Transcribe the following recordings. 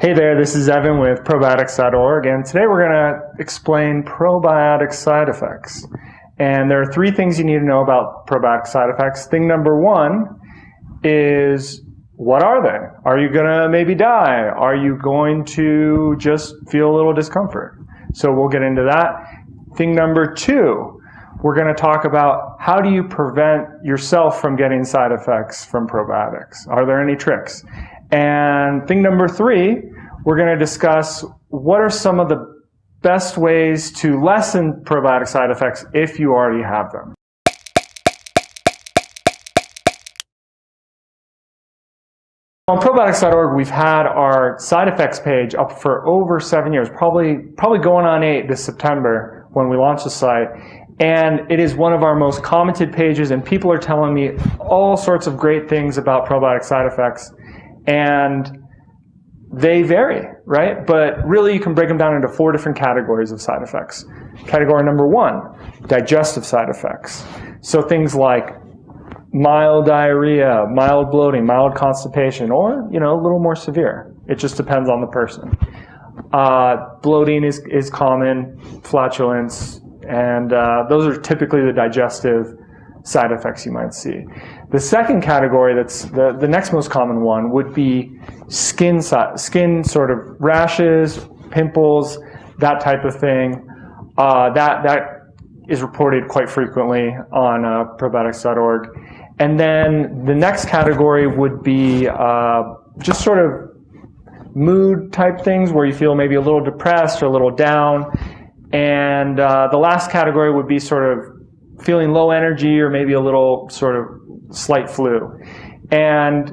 Hey there, this is Evan with Probiotics.org, and today we're going to explain probiotic side effects. And there are three things you need to know about probiotic side effects. Thing number one is, what are they? Are you going to maybe die? Are you going to just feel a little discomfort? So we'll get into that. Thing number two, we're going to talk about how do you prevent yourself from getting side effects from probiotics? Are there any tricks? And thing number three, we're going to discuss what are some of the best ways to lessen probiotic side effects if you already have them. On Probiotics.org, we've had our side effects page up for over 7 years, probably going on 8 this September when we launched the site. And it is one of our most commented pages, and people are telling me all sorts of great things about probiotic side effects. And they vary, right? But really you can break them down into 4 different categories of side effects. Category number 1, digestive side effects. So things like mild diarrhea, mild bloating, mild constipation, or, a little more severe. It just depends on the person. Bloating is common, flatulence, and those are typically the digestive side effects you might see. The second category, that's the next most common one, would be skin sort of rashes, pimples, that type of thing. That is reported quite frequently on Probiotics.org. And then the next category would be just sort of mood type things where you feel maybe a little depressed or a little down. And the last category would be sort of feeling low energy or maybe a little sort of slight flu. And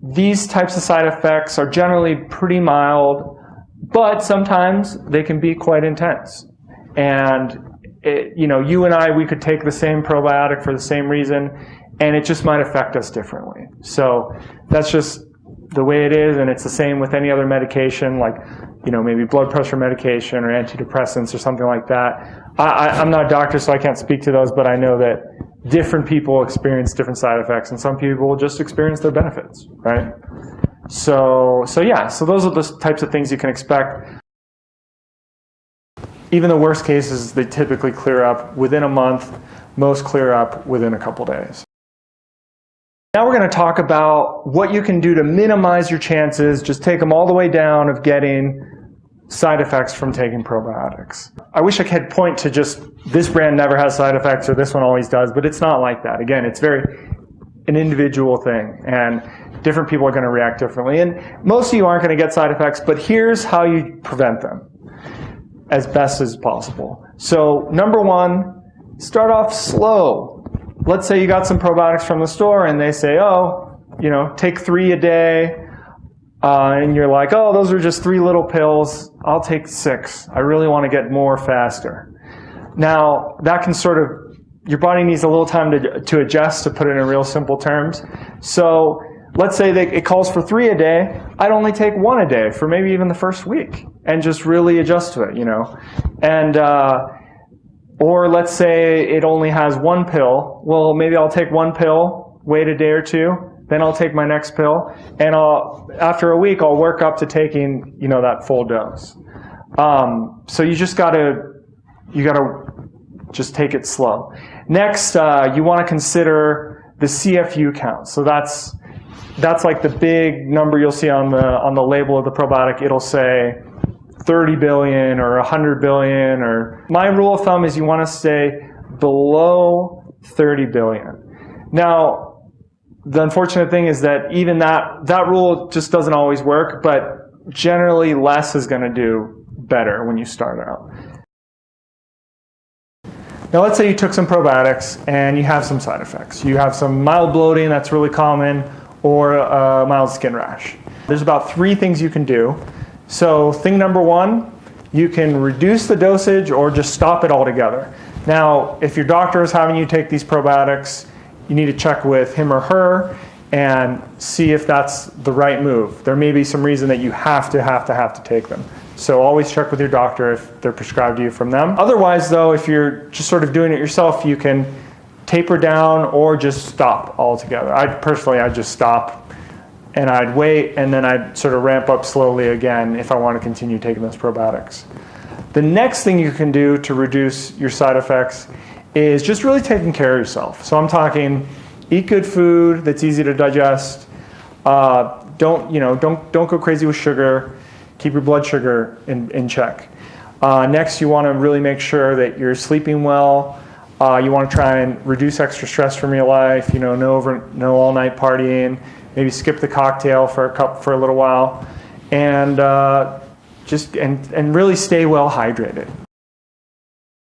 these types of side effects are generally pretty mild, but sometimes they can be quite intense. And you and I, we could take the same probiotic for the same reason, and it just might affect us differently. So that's just the way it is, and it's the same with any other medication, like maybe blood pressure medication or antidepressants or something like that. I'm not a doctor, so I can't speak to those, but I know that different people experience different side effects, and some people just experience their benefits, right? So those are the types of things you can expect. Even the worst cases, they typically clear up within a month. Most clear up within a couple days. Now we're going to talk about what you can do to minimize your chances, just take them all the way down, of getting side effects from taking probiotics. I wish I could point to just this brand never has side effects or this one always does, but it's not like that. Again, it's an individual thing, and different people are going to react differently. And most of you aren't going to get side effects, but here's how you prevent them as best as possible. So number 1, start off slow. Let's say you got some probiotics from the store and they say, take 3 a day. And you're like, those are just 3 little pills. I'll take 6. I really want to get more faster. Now, that can your body needs a little time to adjust, to put it in real simple terms. So let's say that it calls for 3 a day. I'd only take 1 a day for maybe even the first week and just really adjust to it, And, or let's say it only has 1 pill. Well, maybe I'll take 1 pill, wait a day or 2, then I'll take my next pill, and after a week I'll work up to taking that full dose. So you gotta just take it slow. Next, you want to consider the Cfu count. So that's like the big number you'll see on the label of the probiotic. It'll say 30 billion or 100 billion, or my rule of thumb is you want to stay below 30 billion. Now, the unfortunate thing is that even that rule just doesn't always work, but generally less is going to do better when you start out. Now let's say you took some probiotics and you have some side effects. You have some mild bloating, that's really common, or a mild skin rash. There's about 3 things you can do. So thing number 1, you can reduce the dosage or just stop it altogether. Now, if your doctor is having you take these probiotics, you need to check with him or her and see if that's the right move. There may be some reason that you have to take them. So always check with your doctor if they're prescribed to you from them. Otherwise, though, if you're just sort of doing it yourself, you can taper down or just stop altogether. I just stop. and I'd wait, and then I'd sort of ramp up slowly again if I want to continue taking those probiotics. The next thing you can do to reduce your side effects is just really taking care of yourself. So I'm talking eat good food that's easy to digest. Don't go crazy with sugar. Keep your blood sugar in check. Next, you want to really make sure that you're sleeping well. You want to try and reduce extra stress from your life. No all-night partying. Maybe skip the cocktail for a little while, and really stay well hydrated.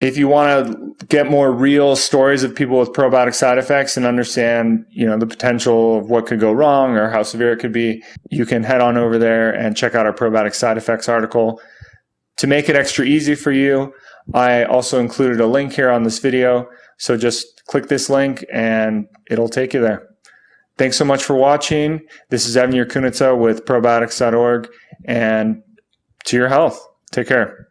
If you want to get more real stories of people with probiotic side effects and understand, the potential of what could go wrong or how severe it could be, you can head on over there and check out our probiotic side effects article. To make it extra easy for you, I also included a link here on this video. So just click this link and it'll take you there. Thanks so much for watching. This is Evnir Kunitsa with Probiotics.org, and to your health. Take care.